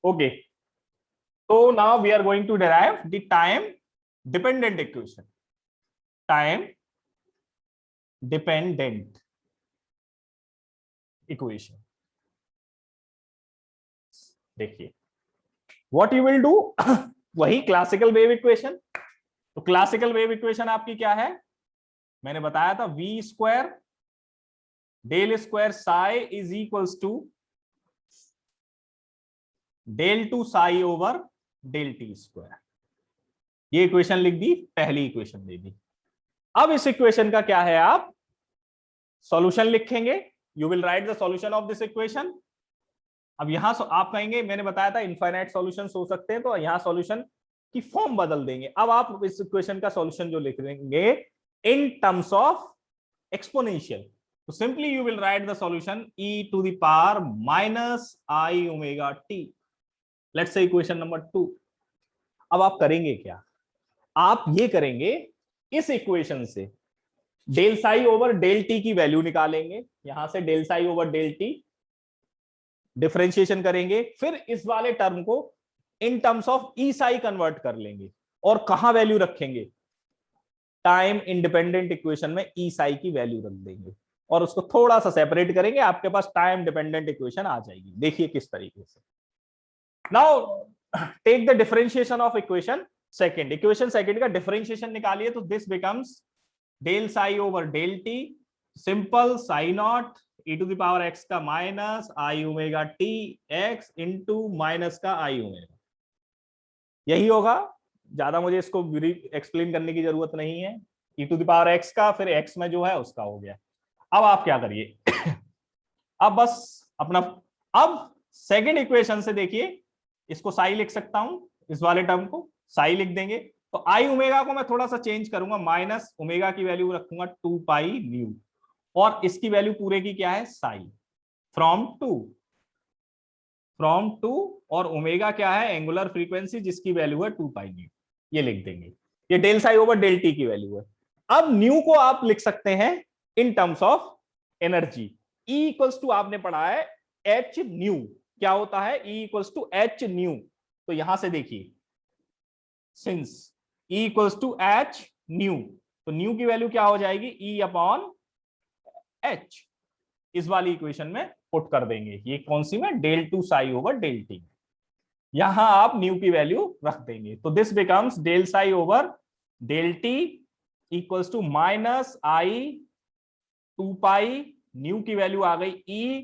Okay, तो now we are going to derive the time dependent equation. Time dependent equation. देखिए what you will do, वही classical wave equation. तो classical wave equation आपकी क्या है, मैंने बताया था v square del square psi is equals to del two psi over del t square. ये इक्वेशन लिख दी, पहली इक्वेशन दे दी। अब इस इक्वेशन का क्या है, आप सॉल्यूशन लिखेंगे। You will write the solution of this equation. अब यहां आप कहेंगे मैंने बताया था इनफाइनाइट सॉल्यूशंस हो सकते हैं, तो यहां सॉल्यूशन की फॉर्म बदल देंगे। अब आप इस इक्वेशन का सॉल्यूशन जो लिख देंगे इन टर्म्स ऑफ एक्सपोनेंशियल, तो simply you will write the solution e to the power minus i omega t. Let's say equation number 2। अब आप करेंगे क्या, आप ये करेंगे इस इक्वेशन से del psi over del t की वैल्यू निकालेंगे। यहां से del psi over del t differentiation करेंगे, फिर इस वाले टर्म को in terms of E psi convert कर लेंगे और कहां वैल्यू रखेंगे, टाइम इंडिपेंडेंट इक्वेशन में ई साई की वैल्यू रख देंगे और उसको थोड़ा सा सेपरेट करेंगे, आपके पास टाइम डिपेंडेंट इक्वेशन आ जाएगी। देखिए किस तरीके से। Now take the differentiation of equation second. Equation second का डिफरेंशिएशन निकालिए, तो this becomes del psi over del t, simple psi not e to the power x का minus i omega t x into minus का i omega. यही होगा, ज्यादा मुझे इसको एक्सप्लेन करने की जरूरत नहीं है। e to the power x का फिर x में जो है उसका हो गया। अब आप क्या करिए अब बस अपना, अब सेकंड इक्वेशन से देखिए, इसको साई लिख सकता हूं, इस वाले टर्म को साई लिख देंगे। तो आई ओमेगा को मैं थोड़ा सा चेंज करूंगा, माइनस ओमेगा की वैल्यू रखूंगा 2 पाई न्यू, और इसकी वैल्यू पूरे की क्या है साई, फ्रॉम टू, और ओमेगा क्या है एंगुलर फ्रीक्वेंसी जिसकी वैल्यू है 2 पाई न्यू, ये लिख देंगे। ये del psi over del t की वैल्यू है। अब न्यू को आप लिख सकते हैं in terms of energy. E equals to आपने पढ़ा है एच न्यू, क्या होता है E equals to H nu. तो यहां से देखिए since E equals to H nu, तो न्यू की वैल्यू क्या हो जाएगी E अपॉन एच, इस वाली इक्वेशन में पुट कर देंगे। ये कौन सी में, del two psi over del t. यहां आप न्यू की वैल्यू रख देंगे, तो this becomes del psi over del t equals to minus i 2 pi, nu की वैल्यू आ गई E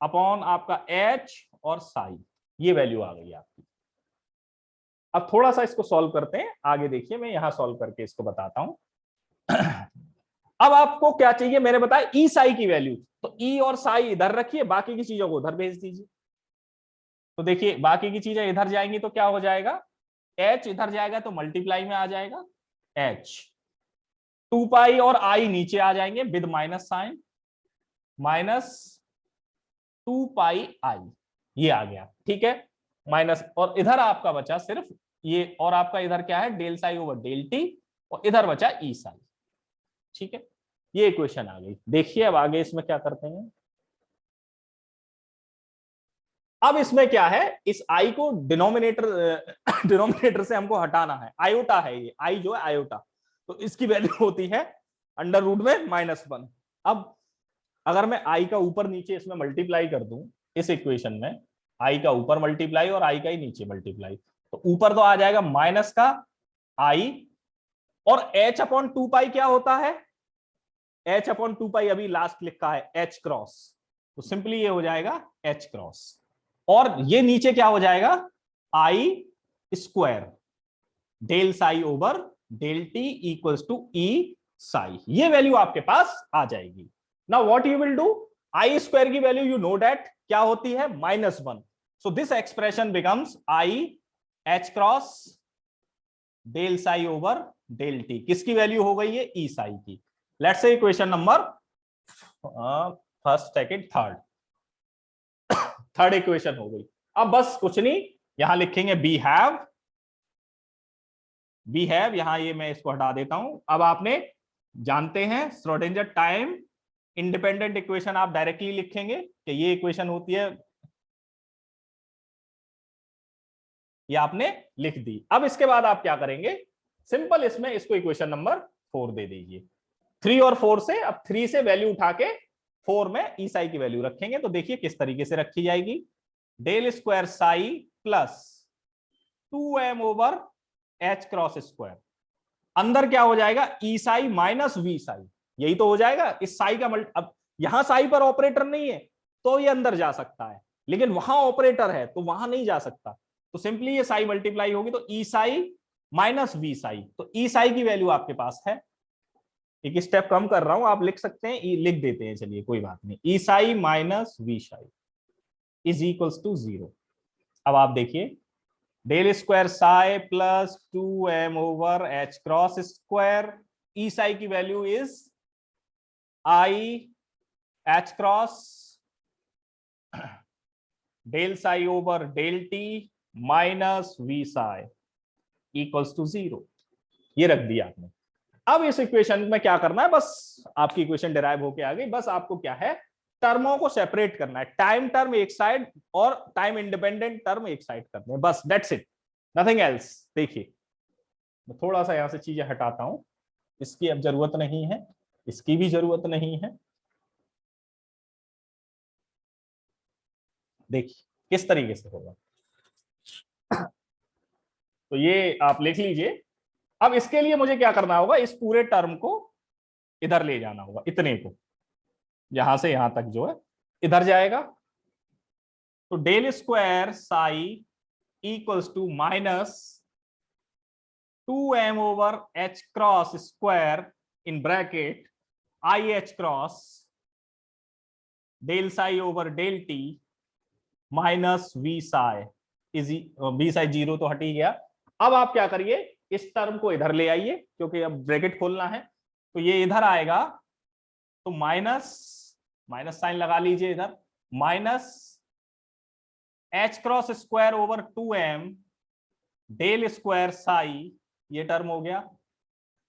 अपॉन आपका H और साई, ये वैल्यू आ गई आपकी। अब थोड़ा सा इसको सॉल्व करते हैं, आगे देखिए मैं यहां सॉल्व करके इसको बताता हूं। अब आपको क्या चाहिए, मैंने बताया ई साई की वैल्यू, तो ई और साई इधर रखिए, बाकी की चीजों को उधर भेज दीजिए। तो देखिए बाकी की चीजें इधर जाएंगी तो क्या हो जाएगा, एच इधर जाएगा तो मल्टीप्लाई में आ जाएगा एच, 2 पाई और आई नीचे आ जाएंगे विद माइनस साइन, माइनस 2 पाई आई, ये आ गया, ठीक है। माइनस, और इधर आपका बचा सिर्फ ये, और आपका इधर क्या है del psi over del t, और इधर बचा ई साई, ठीक है। ये इक्वेशन आ गई। देखिए अब आगे इसमें क्या करते हैं। अब इसमें क्या है, इस आई को डिनोमिनेटर से हमको हटाना है। आयोटा है ये, आई जो है आयोटा, तो इसकी वैल्यू होती है अंडर रूट में -1। अब अगर मैं आई का ऊपर नीचे इसमें मल्टीप्लाई कर दूं, इस इक्वेशन में आई का ऊपर मल्टीप्लाई और आई का ही नीचे मल्टीप्लाई, तो ऊपर तो आ जाएगा माइनस का आई, और एच अपॉन 2 पाई क्या होता है, एच अपॉन 2 पाई अभी लास्ट लिखा है एच क्रॉस, तो सिंपली ये हो जाएगा एच क्रॉस, और ये नीचे क्या हो जाएगा i square del psi over del t equals to E psi, ये वैल्यू आपके पास आ जाएगी। Now what you will do, i square की वैल्यू यू नो दैट क्या होती है -1, so this expression becomes i H cross del psi over del t, किसकी वैल्यू हो गई है ई साई की। Let's say equation number first second third equation हो गई। अब बस कुछ नहीं, यहां लिखेंगे वी हैव, यहां ये मैं इसको हटा देता हूं। अब आपने जानते हैं श्रोडिंगर टाइम इंडिपेंडेंट इक्वेशन, आप डायरेक्टली लिखेंगे कि ये इक्वेशन होती है ये आपने लिख दी। अब इसके बाद आप क्या करेंगे, सिंपल इसमें इसको इक्वेशन नंबर 4 दे दीजिए। 3 और 4 से, अब 3 से वैल्यू उठा के 4 में ई साई की वैल्यू रखेंगे। तो देखिए किस तरीके से रखी जाएगी, del square psi plus 2m over H cross square, अंदर क्या हो जाएगा, E psi minus V psi, यही तो हो जाएगा। इस साई का अब यहां साई पर ऑपरेटर नहीं है तो ये अंदर जा सकता है, लेकिन वहां ऑपरेटर है तो वहां नहीं जा सकता। तो सिंपली ये साई मल्टीप्लाई होगी तो ई साई माइनस वी साई, तो ई साई की वैल्यू आपके पास है, एक स्टेप कम कर रहा हूं, आप लिख सकते हैं, लिख देते हैं, चलिए कोई बात नहीं, E psi minus V psi is equals to 0। अब आप देखिए, del square psi plus 2m over H cross square, E psi की value is i H cross del psi over del t minus V psi equals to 0। ये रख दिया आपने। अब इस इक्वेशन में क्या करना है, बस आपकी इक्वेशन डिराइव होके आ गई, बस आपको क्या है, टर्मों को सेपरेट करना है, टाइम टर्म एक साइड और टाइम इंडिपेंडेंट टर्म एक साइड करने हैं, बस दैट्स इट, नथिंग एल्स। देखिए मैं थोड़ा सा यहां से चीजें हटाता हूं, इसकी अब जरूरत नहीं है, इसकी भी जरूरत नहीं है। देखिए किस तरीके से होगा, तो ये आप लिख लीजिए। अब इसके लिए मुझे क्या करना होगा, इस पूरे टर्म को इधर ले जाना होगा, इतने को यहां से यहां तक जो है इधर जाएगा। तो del square psi equals to minus 2m over H cross square in bracket i H cross del psi over del t minus V psi is, V psi 0 तो हट ही गया। अब आप क्या करिए, इस टर्म को इधर ले आइए, क्योंकि अब ब्रैकेट खोलना है, तो ये इधर आएगा, तो माइनस माइनस साइन लगा लीजिए इधर, minus H cross square over 2m del square psi, ये टर्म हो गया,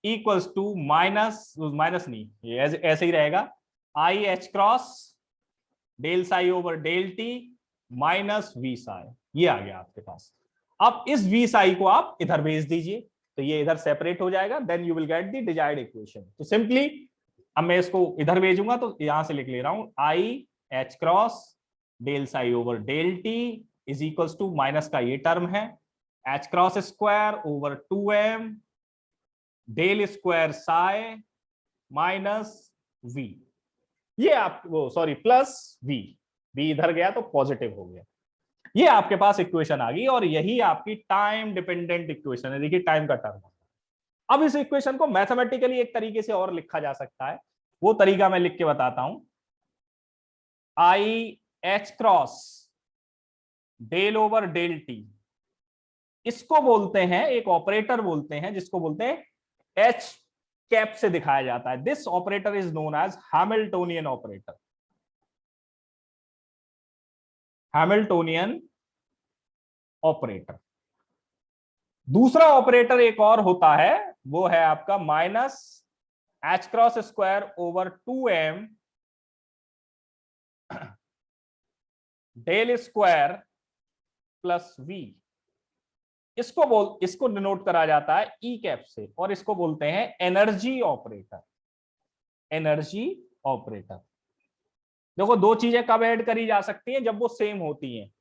इक्वल्स टू माइनस माइनस नहीं, ये ऐसे ही रहेगा, i H cross del psi over del t minus V psi, ये आ गया आपके पास। अब इस वी साई को आप इधर भेज दीजिए, तो ये इधर सेपरेट हो जाएगा, then you will get the desired equation. तो सिंपली अब मैं इसको इधर भेजूंगा, तो यहां से लिख ले रहा हूं, i H cross del psi over del t is equals to, minus का ये टर्म है, H cross square over 2m del square psi minus V, ये आप वो सॉरी प्लस वी, वी इधर गया तो पॉजिटिव हो गया। ये आपके पास इक्वेशन आ गई, और यही आपकी टाइम डिपेंडेंट इक्वेशन है। देखिए टाइम का टर्म, अब इस इक्वेशन को मैथमेटिकली एक तरीके से और लिखा जा सकता है, वो तरीका मैं लिख के बताता हूं, i H cross del over del t, इसको बोलते हैं, एक ऑपरेटर बोलते हैं जिसको बोलते हैं एच कैप से दिखाया जाता है, this operator is known as Hamiltonian operator, Hamiltonian operator. दूसरा ऑपरेटर एक और होता है, वो है आपका minus H cross square over 2m del square plus V, इसको डिनोट करा जाता है ई कैप से, और इसको बोलते हैं एनर्जी ऑपरेटर, एनर्जी ऑपरेटर। देखो दो चीजें कब ऐड करी जा सकती हैं, जब वो सेम होती हैं,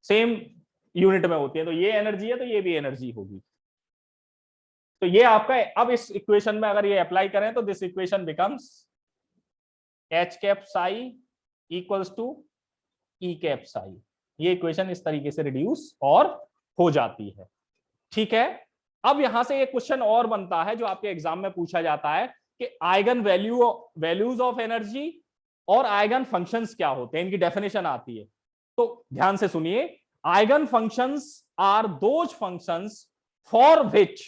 सेम यूनिट में होती है, तो ये एनर्जी है तो ये भी एनर्जी होगी। तो ये आपका, अब इस इक्वेशन में अगर ये अप्लाई करें तो this equation becomes H cap psi equals to E cap psi, ये इक्वेशन इस तरीके से रिड्यूस और हो जाती है। ठीक है, अब यहां से एक क्वेश्चन और बनता है जो आपके एग्जाम में पूछा जाता है कि आइगन वैल्यूज ऑफ एनर्जी और आइगन फंक्शंस क्या होते हैं, इनकी डेफिनेशन आती है। तो ध्यान से सुनिए, eigen functions are those functions for which,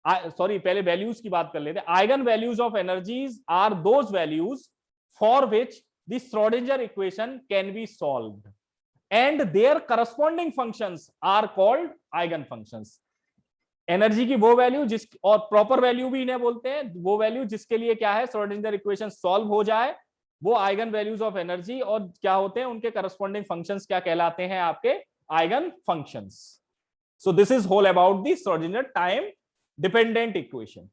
sorry पहले वैल्यूज की बात कर लेते हैं, eigen values of energies are those values for which the Schrodinger equation can be solved and their corresponding functions are called eigen functions. Energy की वो value जिस, और प्रॉपर वैल्यू भी इन्हें बोलते हैं, वो वैल्यू जिसके लिए क्या है, श्रोडिंगर इक्वेशन सॉल्व हो जाए, वो आइगन वैल्यूज ऑफ एनर्जी, और क्या होते हैं उनके करस्पॉन्डिंग फंक्शंस क्या कहलाते हैं, आपके eigen functions. So this is whole about the Schrodinger time dependent equation.